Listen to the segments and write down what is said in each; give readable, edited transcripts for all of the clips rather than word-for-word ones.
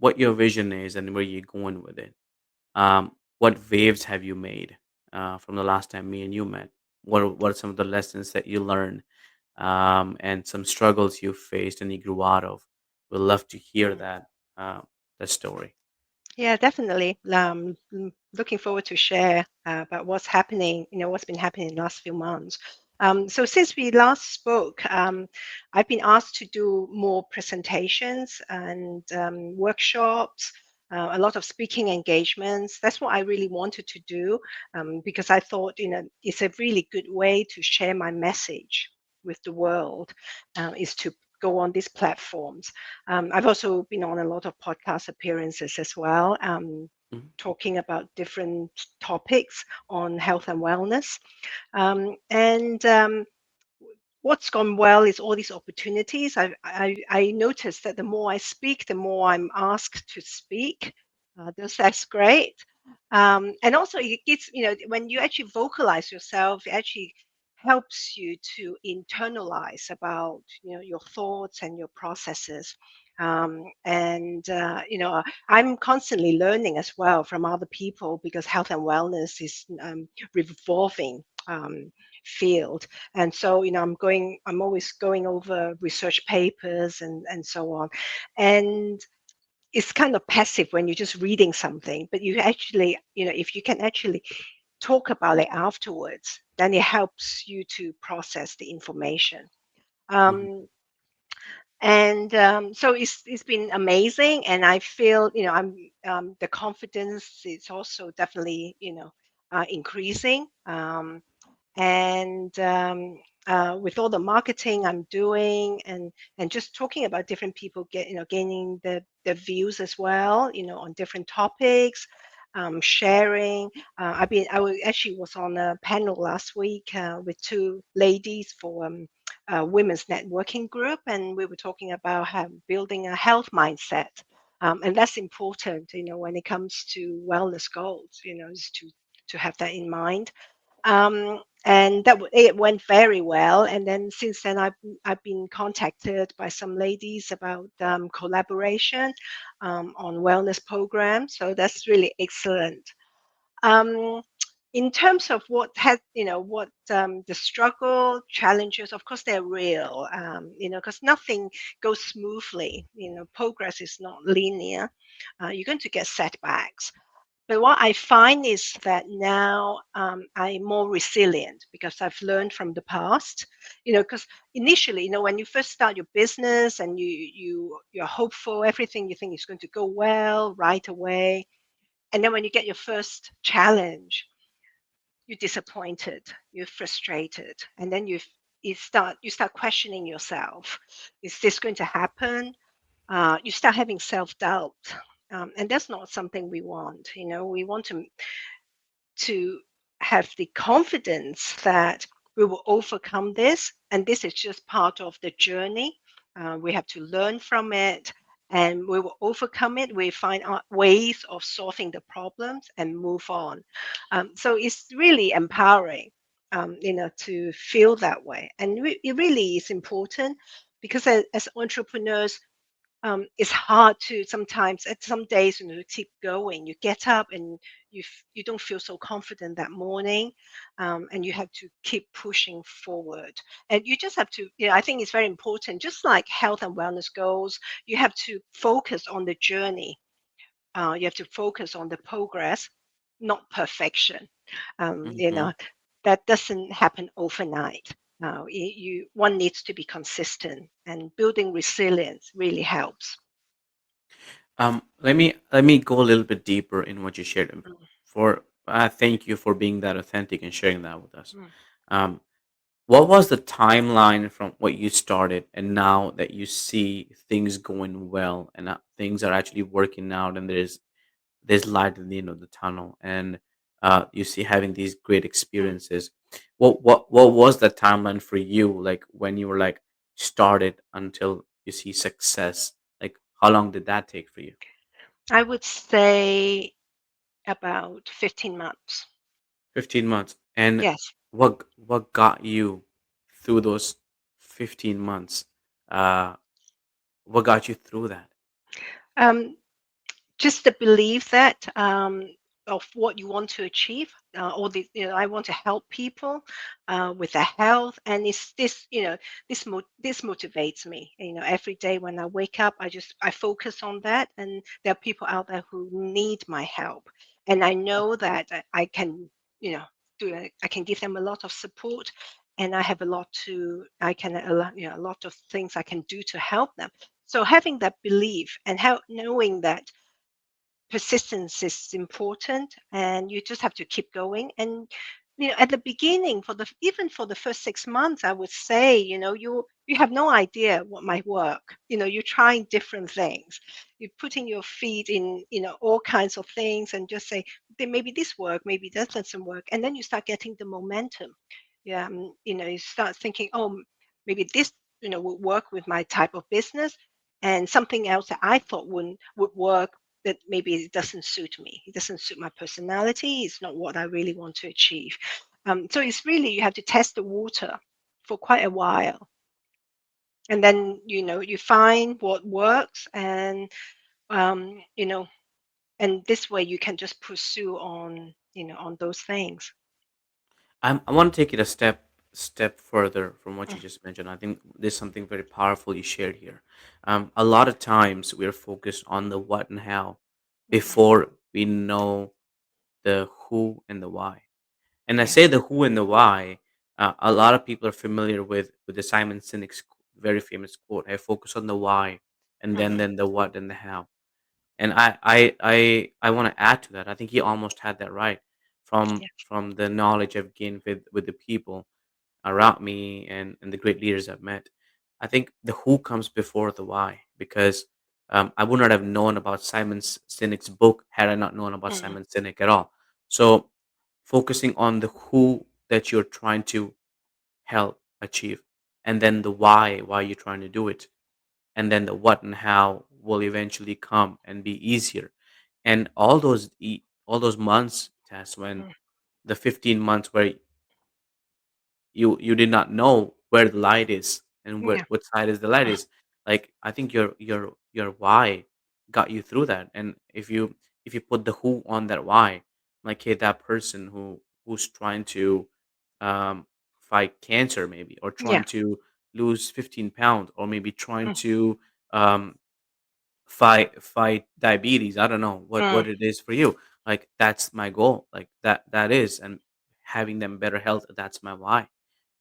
what your vision is and where you're going with it. What waves have you made from the last time me and you met? What are some of the lessons that you learned, and some struggles you faced and you grew out of? We'd love to hear Mm. that story. Yeah, definitely. Looking forward to share about what's happening, what's been happening in the last few months. So since we last spoke, I've been asked to do more presentations and workshops, a lot of speaking engagements. That's what I really wanted to do because I thought, it's a really good way to share my message with the world, is to go on these platforms. I've also been on a lot of podcast appearances as well, Mhm, talking about different topics on health and wellness. And what's gone well is all these opportunities. I noticed that the more I speak, the more I'm asked to speak. That's great. And also, it gets, when you actually vocalize yourself, it actually helps you to internalize about, your thoughts and your processes. And I'm constantly learning as well from other people because health and wellness is revolving field. And so, I'm always going over research papers and so on. And it's kind of passive when you're just reading something, but you actually, if you can actually talk about it afterwards, then it helps you to process the information. mhm, And so it's been amazing, and I feel, the confidence is also definitely, increasing. And with all the marketing I'm doing, and just talking about different people gaining the views as well, on different topics, sharing. Actually was on a panel last week with two ladies for a women's networking group, and we were talking about building a health mindset. And that's important, when it comes to wellness goals, is to have that in mind. And it went very well. And then since then, I've been contacted by some ladies about collaboration on wellness programs. So that's really excellent. Um, in terms of what the struggle challenges, of course they're real. Because nothing goes smoothly. Progress is not linear. You're going to get setbacks, but what I find is that now I'm more resilient because I've learned from the past. Because initially, when you first start your business and you're hopeful, everything you think is going to go well right away, and then when you get your first challenge, you're disappointed, you're frustrated, and then you start questioning yourself: Is this going to happen? You start having self doubt, and that's not something we want. We want to have the confidence that we will overcome this, and this is just part of the journey. We have to learn from it, and we will overcome it. We find out ways of solving the problems and move on. So it's really empowering, to feel that way, and it really is important because as entrepreneurs, it's hard to sometimes at some days, to keep going. You get up and you don't feel so confident that morning, and you have to keep pushing forward. And you just have to, I think it's very important. Just like health and wellness goals, you have to focus on the journey. You have to focus on the progress, not perfection. um, you mhm. know that doesn't happen overnight. One needs to be consistent, and building resilience really helps. Let me go a little bit deeper in what you shared. Mm, For thank you for being that authentic and sharing that with us. mm. Um, what was the timeline from what you started and now that you see things going well and things are actually working out and there's light at the end of the tunnel and you see having these great Mm. experiences? What was the timeline for you, like when you were like started until you see success? Like how long did that take for you? I would say about 15 months. 15 months. And Yes. what got you through those 15 months? Uh, what got you through that? just the belief that of what you want to achieve, or the I want to help people with their health, and it's this this motivates me. Every day when I wake up, I focus on that, and there are people out there who need my help, and I know that I can you know I can give them a lot of support, and I have a lot to I can a lot of things I can do to help them. So having that belief and how knowing that persistence is important, and you just have to keep going. And at the beginning, for the even for the first 6 months, I would say, you have no idea what might work. You're trying different things, you're putting your feet in all kinds of things, and just say, "Okay, maybe this work, maybe that doesn't work," and then you start getting the momentum. Yeah. You start thinking, "Oh, maybe this would work with my type of business," and something else that I thought would work, that maybe it doesn't suit me. It doesn't suit my personality. It's not what I really want to achieve. So it's really, you have to test the water for quite a while, and then you find what works, and um, you know, and this way you can just pursue on on those things. I want to take it a step further from what Mm, you just mentioned. I think there's something very powerful you shared here. A lot of times we're focused on the what and how mm, before we know the who and the why. And I yeah. say the who and the why. A lot of people are familiar with the Simon Sinek's very famous quote: "I focus on the why, and Hmm. then the what and the how." And I want to add to that. I think he almost had that right Yeah. from the knowledge I've gained with the people around me and the great leaders I've met. I think the who comes before the why because I would not have known about Simon Sinek's book had I not known about Mm, Simon Sinek at all. So focusing on the who that you're trying to help achieve, and then the why you're trying to do it, and then the what and how will eventually come and be easier. And all those months, Tess, when mm, the 15 months where you did not know where the light is and yeah. what side is the light is, like I think your why got you through that. And if you put the who on that why, like, hey, that person who's trying to fight cancer maybe, or Yeah. trying to lose 15 pounds, or maybe trying Mm, to um fight diabetes. I don't know what mm, it is for you. Like, that's my goal, like that is, and having them better health, that's my why.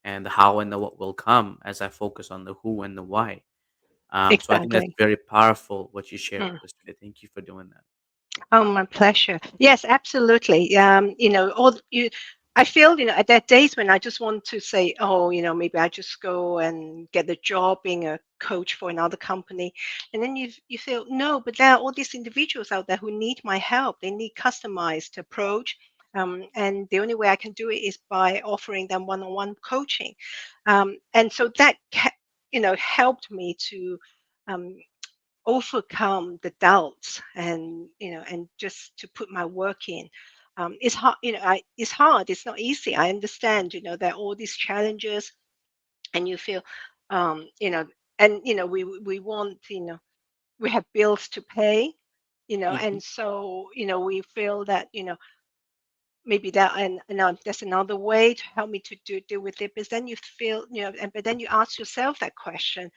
And the how and the what will come as I focus on the who and the why. So I think that's exactly. very powerful what you shared Mm. with us today. Thank you for doing that. Oh, my pleasure. Yes, absolutely. All you, I feel, at there are days when I just want to say, oh, maybe I just go and get a job being a coach for another company. And then you feel, no, but there are all these individuals out there who need my help. They need customized approach. And the only way I can do it is by offering them one-on-one coaching. And so that, helped me to um, overcome the doubts, and and just to put my work in. It's hard, it's hard, it's not easy. I understand, there are all these challenges, and you feel, um you know and we want, we have bills to pay, Hmm. and so we feel that, maybe that, and there's another way to help me to deal with it. But then you feel, but then you ask yourself that question: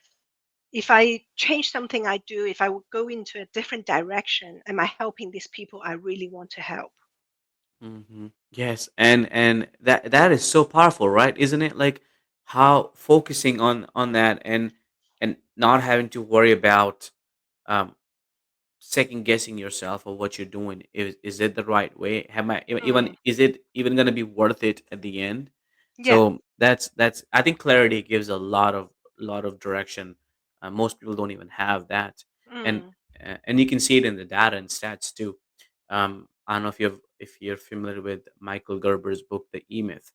if I change something I do, if I would go into a different direction, am I helping these people I really want to help? Hmm. Yes, and that is so powerful, right? Isn't it? Like, how focusing on that, and not having to worry about um second guessing yourself of what you're doing. Is it the right way? Have I even Mm, is it even gonna be worth it at the end? yeah. So that's I think clarity gives a lot of direction. Most people don't even have that, and Mm, and you can see it in the data and stats too. I don't know if you're familiar with Michael Gerber's book, The E Myth.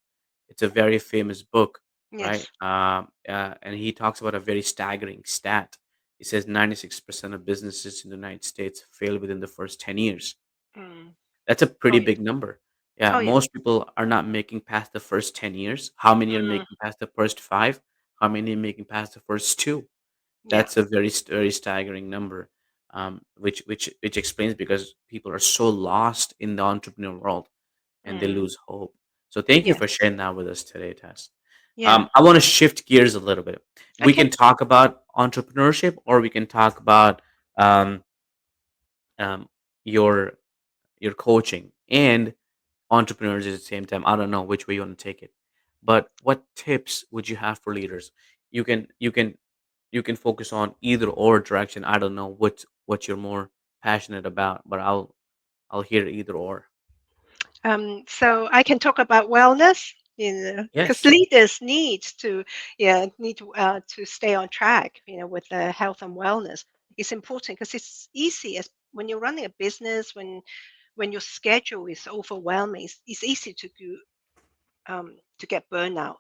It's a very famous book, right? yes. And he talks about a very staggering stat. He says 96% of businesses in the United States fail within the first 10 years. Mm. That's a Oh, pretty yeah. big number. Yeah, Oh, yeah. most people are not making past the first 10 years. How many are Mm, making past the first five? How many are making past the first two? yeah. That's a very staggering number. which explains because people are so lost in the entrepreneur world and they Mm. lose hope. So thank you Yes. for sharing that with us today, Tess. Yeah. I want to shift gears a little bit. We Okay. can talk about entrepreneurship, or we can talk about um, um, your your coaching and entrepreneurs at the same time. I don't know which way you want to take it, but what tips would you have for leaders? You can focus on either or direction. I don't know what you're more passionate about, but I'll hear either or. So I can talk about wellness, because Yes. leaders need to, yeah, to stay on track, with the health and wellness. It's important because it's easy as when you're running a business, when your schedule is overwhelming, it's easy to get burnout,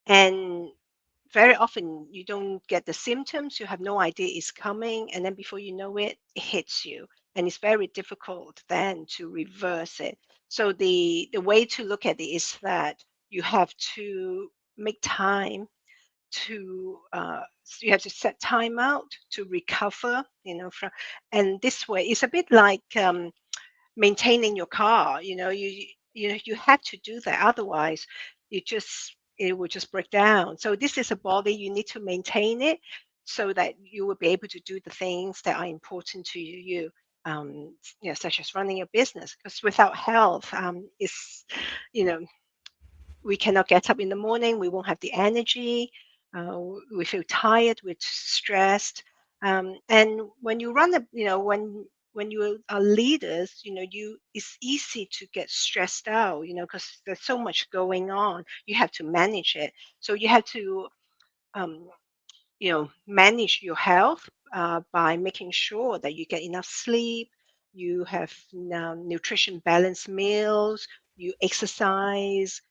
and very often you don't get the symptoms, you have no idea it's coming, and then before you know it, it hits you, and it's very difficult then to reverse it. So the way to look at it is that you have to make time you have to set time out to recover, from, and this way it's a bit like maintaining your car. You have to do that, otherwise it will just break down. So this is a body, you need to maintain it so that you will be able to do the things that are important to you, such as running a business, because without health, is you know we cannot get up in the morning, we won't have the energy, we feel tired, we're stressed. And when you run a, when you are leaders, it's easy to get stressed out, because there's so much going on. You have to manage it. So you have to um, manage your health by making sure that you get enough sleep, you have nutrition balanced meals, you exercise,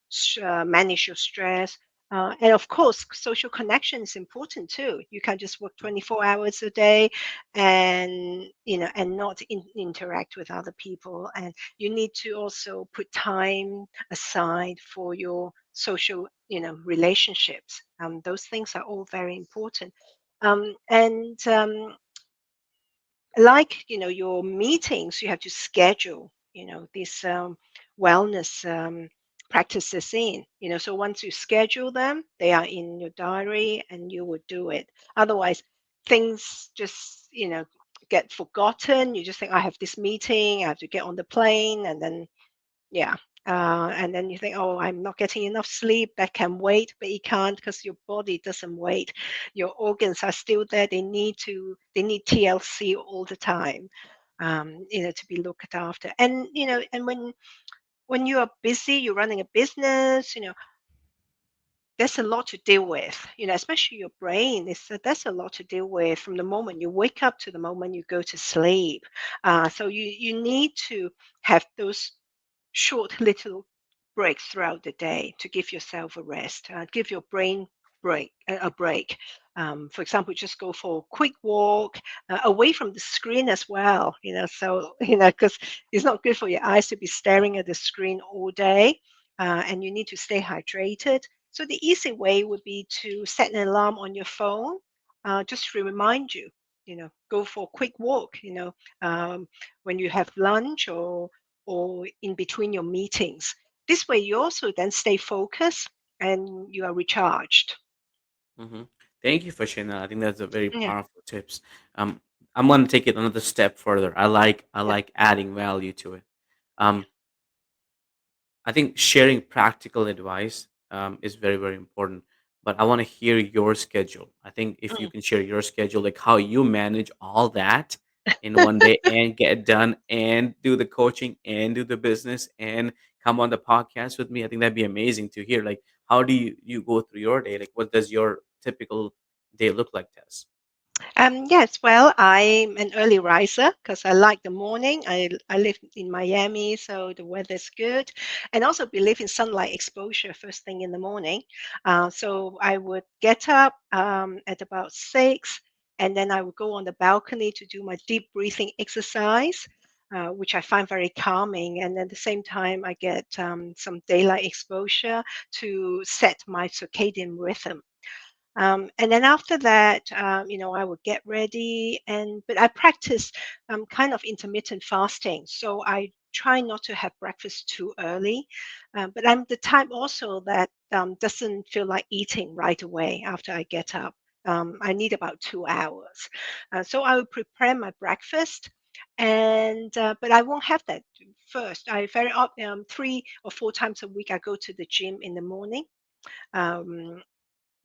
manage your stress. And of course, social connection is important too. You can't just work 24 hours a day and not interact with other people. And you need to also put time aside for your social relationships. Those things are all very important. And like your meetings, you have to schedule these wellness practices in. So once you schedule them, they are in your diary and you would do it. Otherwise, things just get forgotten. You just think, I have this meeting, I have to get on the plane, and then yeah. And then you think, oh, I'm not getting enough sleep. That can wait, but it can't, because your body doesn't wait. Your organs are still there. They need TLC all the time, to be looked after. And and when you are busy, you're running a business. There's a lot to deal with. Especially your brain. There's a lot to deal with from the moment you wake up to the moment you go to sleep. So you need to have those short little breaks throughout the day to give yourself a rest, give your brain a break. For example, just go for a quick walk away from the screen as well. So because it's not good for your eyes to be staring at the screen all day, and you need to stay hydrated. So the easy way would be to set an alarm on your phone, just to remind you. Go for a quick walk. When you have lunch or in between your meetings. This way, you also then stay focused and you are recharged. Hmm. Thank you for sharing that. I think that's a very Yeah, powerful tips. Um, I'm going to take it another step further. I yeah. like adding value to it. Um, I think sharing practical advice is very, very important. But I want to hear your schedule. I think if you Mm. can share your schedule, like how you manage all that in one day and get it done and do the coaching and do the business and come on the podcast with me, I think that'd be amazing to hear. Like, how do you go through your day? Like, what does your typical day look like, Tess? Yes, well, I'm an early riser because I like the morning. I live in Miami, so the weather's good, and also believe in sunlight exposure first thing in the morning. So I would get up at about 6, and then I would go on the balcony to do my deep breathing exercise, which I find very calming. And at the same time, I get some daylight exposure to set my circadian rhythm. And then after that, I would get ready, but I practice kind of intermittent fasting. So I try not to have breakfast too early, but I'm the type also that doesn't feel like eating right away after I get up. I need about 2 hours, so I will prepare my breakfast, and but I won't have that first. I very 3 or 4 times a week I go to the gym in the morning. Um,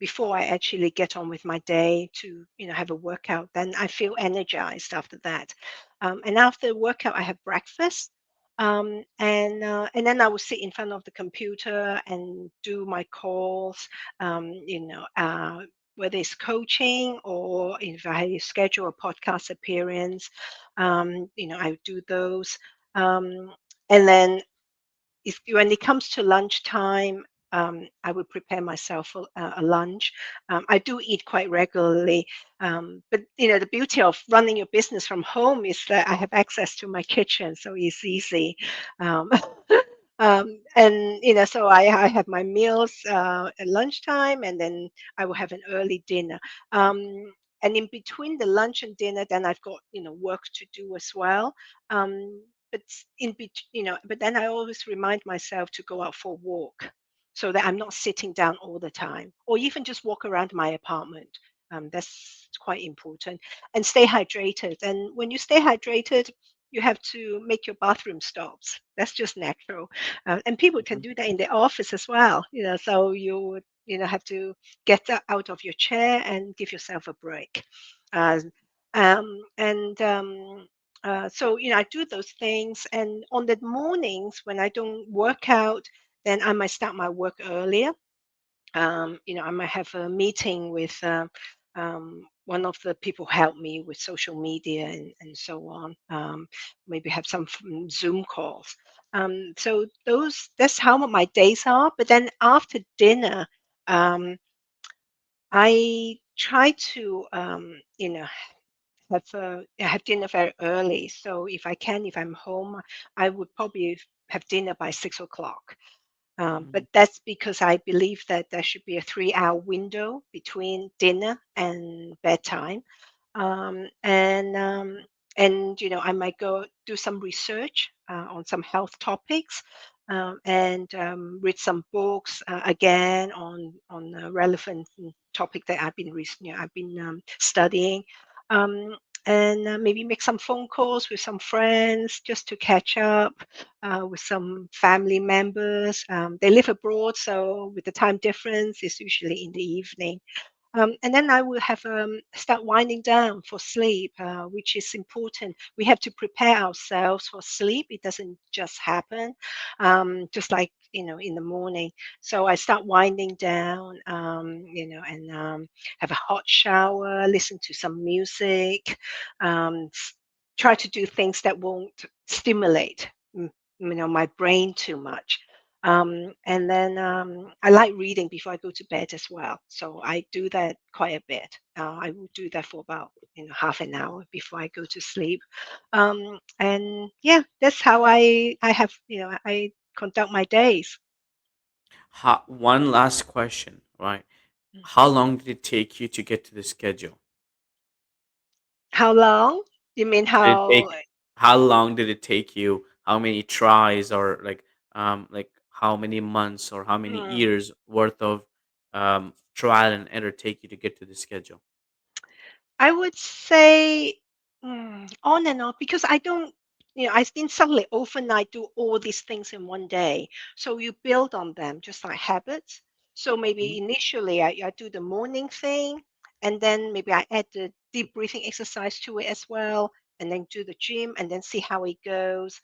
Before I actually get on with my day to have a workout, then I feel energized after that. And after the workout I have breakfast, and then I will sit in front of the computer and do my calls, whether it's coaching or if I schedule a podcast appearance, I do those. Um, and then when it comes to lunchtime, I would prepare myself for a lunch. I do eat quite regularly, but the beauty of running your business from home is that I have access to my kitchen, so it's easy. Um, and so I have my meals at lunchtime, and then I will have an early dinner. And in between the lunch and dinner, then I've got work to do as well. But but then I always remind myself to go out for a walk so that I'm not sitting down all the time, or even just walk around my apartment. That's quite important. And stay hydrated. And when you stay hydrated, you have to make your bathroom stops. That's just natural. And people can Mhm. do that in the office as well. So you would have to get out of your chair and give yourself a break. Uh, and So I do those things, and on the mornings when I don't work out, then I might start my work earlier. I might have a meeting with one of the people who help me with social media and so on. Maybe have some Zoom calls. So that's how my days are. But then after dinner, um, I try to have dinner very early. So if I'm home, I would probably have dinner by 6 o'clock. But Mhm. that's because I believe that there should be a 3 hour window between dinner and bedtime. Um, and um, and I might go do some research on some health topics, and read some books again on a relevant topic that I've been studying. Um, and maybe make some phone calls with some friends just to catch up with some family members. They live abroad, so with the time difference, it's usually in the evening. And then I will have start winding down for sleep, which is important. We have to prepare ourselves for sleep. It doesn't just happen, just like in the morning. So I start winding down, and have a hot shower, listen to some music, try to do things that won't stimulate my brain too much. And then I like reading before I go to bed as well. So I do that quite a bit. I will do that for about half an hour before I go to sleep. And yeah, that's how I have I conduct my days. One last question, right? Mm. How long did it take you to get to the schedule? How long? You mean Did it take how? how long did it take you? How many tries, or like how many months or how many Mm. years worth of trial and error take you to get to the schedule? I would say on and off because I don't, I didn't suddenly overnight do all these things in one day. So you build on them just like habits. So maybe Mhm. initially I do the morning thing, and then maybe I add the deep breathing exercise to it as well, and then do the gym and then see how it goes.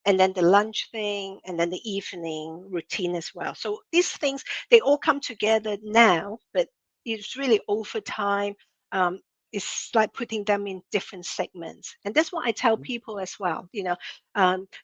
And then the lunch thing, and then the evening routine as well. So these things, they all come together now, but it's really over time. Um, it's like putting them in different segments. And that's what I tell Mhm. people as well.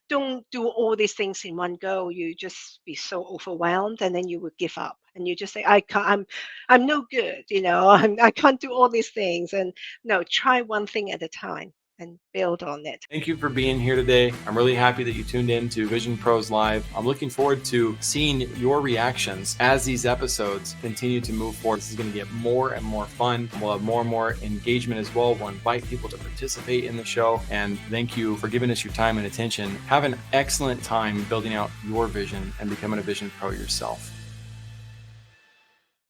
Don't do all these things in one go. You just be so overwhelmed, and then you would give up. And you just say, I can't, I'm no good, I can't do all these things. And no, try one thing at a time and build on it. Thank you for being here today. I'm really happy that you tuned in to Vision Pros Live. I'm looking forward to seeing your reactions as these episodes continue to move forward. This is going to get more and more fun. We'll have more engagement as well. We'll invite people to participate in the show. And thank you for giving us your time and attention. Have an excellent time building out your vision and becoming a Vision Pro yourself.